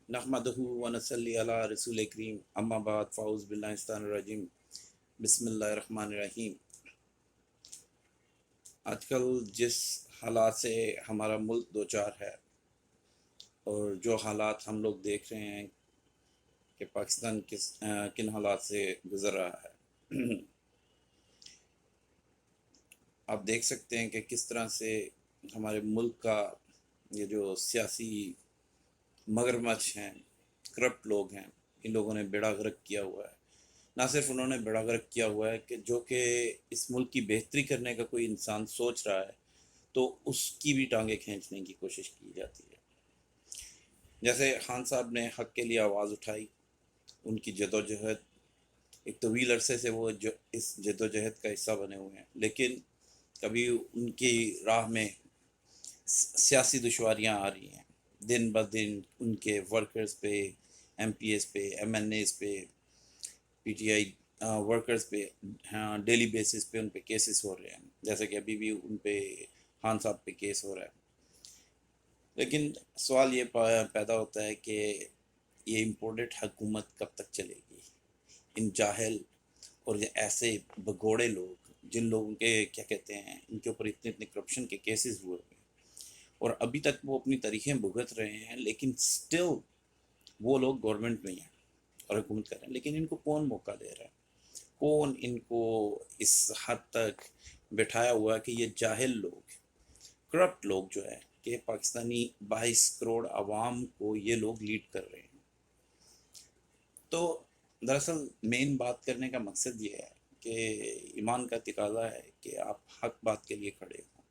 नहमदहु व नसल्ली अला रसूल करीम अम्मा बाद फ़ाउज़ बिल्लाहि मिनश रजीम बिस्मिल्लाहिर रहमानिर रहीम। आजकल जिस हालात से हमारा मुल्क दो चार है और जो हालात हम लोग देख रहे हैं कि पाकिस्तान किन हालात से गुज़र रहा है आप देख सकते हैं कि किस तरह से हमारे मुल्क का ये जो सियासी मगरमच्छ हैं, करप्ट लोग हैं, इन लोगों ने बेड़ा गर्क किया हुआ है। ना सिर्फ उन्होंने बेड़ा गर्क किया हुआ है कि जो कि इस मुल्क की बेहतरी करने का कोई इंसान सोच रहा है तो उसकी भी टांगें खींचने की कोशिश की जाती है। जैसे खान साहब ने हक के लिए आवाज़ उठाई, उनकी जदोजहद एक तवील अरसे से वो जो इस जदोजहद का हिस्सा बने हुए हैं, लेकिन कभी उनकी राह में सियासी दुश्वारियाँ आ रही हैं। दिन ब दिन उनके वर्कर्स पे, एमपीएस पे, एमएनएस पे, पीटीआई वर्कर्स पे हाँ डेली बेसिस पे उन पे केसेस हो रहे हैं। जैसे कि अभी भी उन पे खान साहब पे केस हो रहा है। लेकिन सवाल ये पैदा होता है कि ये इम्पोर्टेड हुकूमत कब तक चलेगी। इन जाहिल और ये ऐसे भगोड़े लोग, जिन लोगों के क्या कहते हैं, इनके ऊपर इतने इतने करप्शन के केसेस हुए हैं और अभी तक वो अपनी तरीक़ें भुगत रहे हैं, लेकिन स्टिल वो लोग गवर्नमेंट में ही हैं और हुकूमत कर रहे हैं। लेकिन इनको कौन मौका दे रहा है, कौन इनको इस हद तक बैठाया हुआ है कि ये जाहिल लोग, करप्ट लोग जो है कि पाकिस्तानी 22 करोड़ आवाम को ये लोग लीड कर रहे हैं। तो दरअसल मेन बात करने का मकसद ये है कि ईमान का तकाजा है कि आप हक बात के लिए खड़े हों।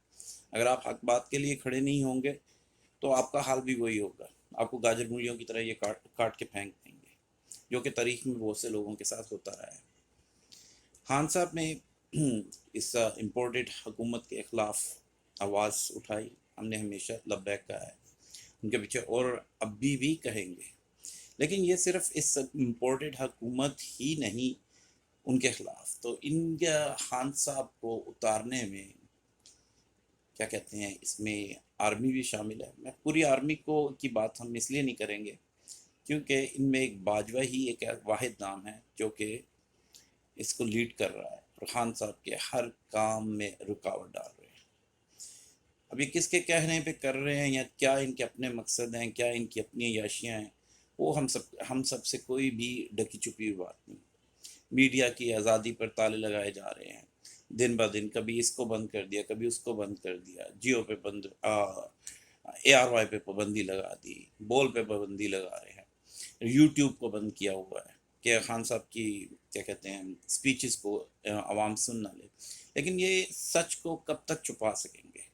अगर आप हक बात के लिए खड़े नहीं होंगे तो आपका हाल भी वही होगा, आपको गाजर मूलियों की तरह ये काट काट के फेंक देंगे, जो कि तारीख में बहुत से लोगों के साथ होता रहा है। खान साहब ने इस इम्पोर्टेड हुकूमत के ख़िलाफ़ आवाज़ उठाई, हमने हमेशा लब्बैक कहा है, उनके पीछे और अभी भी कहेंगे। लेकिन ये सिर्फ इस इम्पोर्टेड हुकूमत ही नहीं, उनके ख़िलाफ़ तो इनका खान साहब को उतारने में क्या कहते हैं, इसमें आर्मी भी शामिल है। मैं पूरी आर्मी को की बात हम इसलिए नहीं करेंगे क्योंकि इनमें एक बाजवा ही एक वाहिद नाम है जो कि इसको लीड कर रहा है और खान साहब के हर काम में रुकावट डाल रहे हैं। अब ये किसके कहने पे कर रहे हैं या क्या इनके अपने मकसद हैं, क्या इनकी अपनी अय्याशियाँ हैं, वो हम सब से कोई भी ढकी छुपी हुई बात नहीं। मीडिया की आज़ादी पर ताले लगाए जा रहे हैं दिन ब दिन, कभी इसको बंद कर दिया, कभी उसको बंद कर दिया, जियो पे बंद, ARY पे पाबंदी लगा दी, बोल पे पाबंदी लगा रहे हैं, यूट्यूब को बंद किया हुआ है कि खान साहब की क्या कहते हैं स्पीचेस को आवाम सुन ना ले। लेकिन ये सच को कब तक छुपा सकेंगे,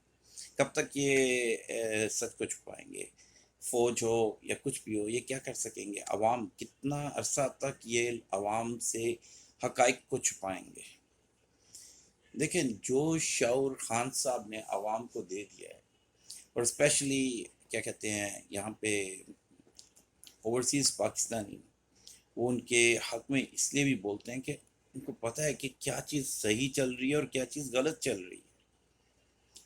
कब तक ये सच को छुपाएंगे। फौज हो या कुछ भी हो, ये क्या कर सकेंगे, अवाम कितना अरसा तक ये अवाम से हकाइक को छुपाएंगे। देखें, जो शऊर खान साहब ने अवाम को दे दिया है, और स्पेशली क्या कहते हैं यहाँ पे ओवरसीज़ पाकिस्तानी, वो उनके हक में इसलिए भी बोलते हैं कि उनको पता है कि क्या चीज़ सही चल रही है और क्या चीज़ गलत चल रही है।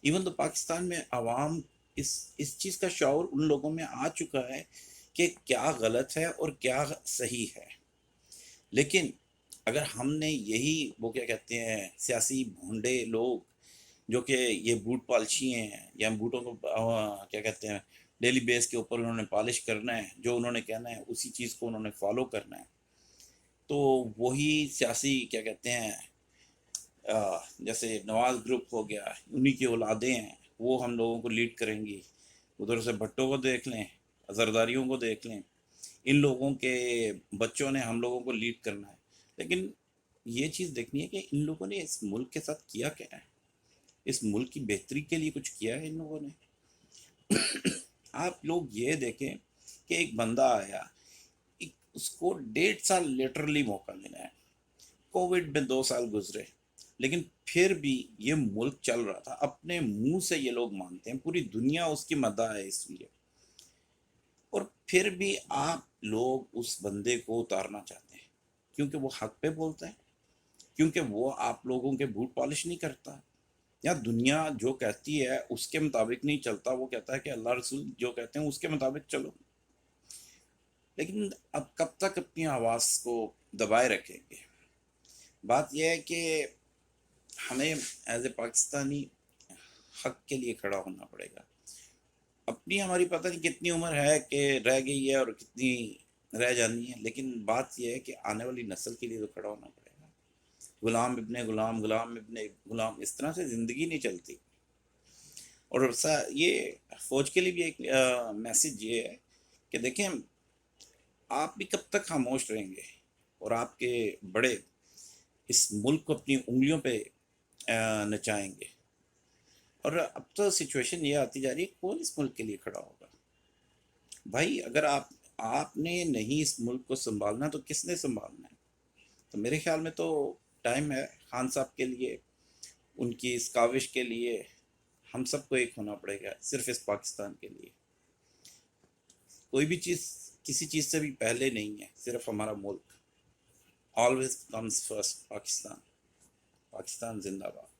इवन तो पाकिस्तान में अवाम इस चीज़ का शऊर उन लोगों में आ चुका है कि क्या गलत है और क्या सही है। लेकिन अगर हमने यही वो क्या कहते हैं सियासी भोंडे लोग जो कि ये बूट पालशी हैं या बूटों को क्या कहते हैं डेली बेस के ऊपर उन्होंने पॉलिश करना है, जो उन्होंने कहना है उसी चीज़ को उन्होंने फॉलो करना है, तो वही सियासी क्या कहते हैं जैसे नवाज ग्रुप हो गया, उन्हीं की औलादें हैं, वो हम लोगों को लीड करेंगी। उधर से भट्टो को देख लें, अजरदारियों को देख लें, इन लोगों के बच्चों ने हम लोगों को लीड करना है। लेकिन ये चीज़ देखनी है कि इन लोगों ने इस मुल्क के साथ किया क्या है, इस मुल्क की बेहतरी के लिए कुछ किया है इन लोगों ने। आप लोग ये देखें कि एक बंदा आया, उसको 1.5 साल लिटरली मौका मिला है, कोविड में 2 साल गुजरे, लेकिन फिर भी ये मुल्क चल रहा था। अपने मुंह से ये लोग मानते हैं, पूरी दुनिया उसकी मदद है इसलिए, और फिर भी आप लोग उस बंदे को उतारना चाहते हैं क्योंकि वो हक पे बोलता है, क्योंकि वो आप लोगों के बूट पॉलिश नहीं करता, या दुनिया जो कहती है उसके मुताबिक नहीं चलता, वो कहता है कि अल्लाह रसूल जो कहते हैं उसके मुताबिक चलो। لیکن اب کب تک اپنی آواز کو دبائے رکھیں گے؟ بات یہ ہے کہ ہمیں ایز اے پاکستانی حق کے لیے کھڑا ہونا پڑے گا. اپنی ہماری پتہ نہیں کتنی عمر ہے کہ رہ گئی ہے اور کتنی رہ جانی ہے، لیکن بات یہ ہے کہ آنے والی نسل کے لیے تو کھڑا ہونا پڑے گا. غلام ابن غلام، غلام ابن غلام، اس طرح سے زندگی نہیں چلتی. اور یہ فوج کے لیے بھی ایک میسج یہ ہے کہ دیکھیں، آپ بھی کب تک خاموش رہیں گے اور آپ کے بڑے اس ملک کو اپنی انگلیوں پہ نچائیں گے. اور اب تو سچویشن یہ آتی جا رہی ہے، کون اس ملک کے لیے کھڑا ہوگا؟ بھائی اگر آپ نے نہیں اس ملک کو سنبھالنا تو کس نے سنبھالنا ہے؟ تو میرے خیال میں تو ٹائم ہے خان صاحب کے لیے، ان کی اس کاوش کے لیے ہم سب کو ایک ہونا پڑے گا، صرف اس پاکستان کے لیے. کوئی بھی چیز کسی چیز سے بھی پہلے نہیں ہے، صرف ہمارا ملک. Always comes first Pakistan. Pakistan زندہ باد.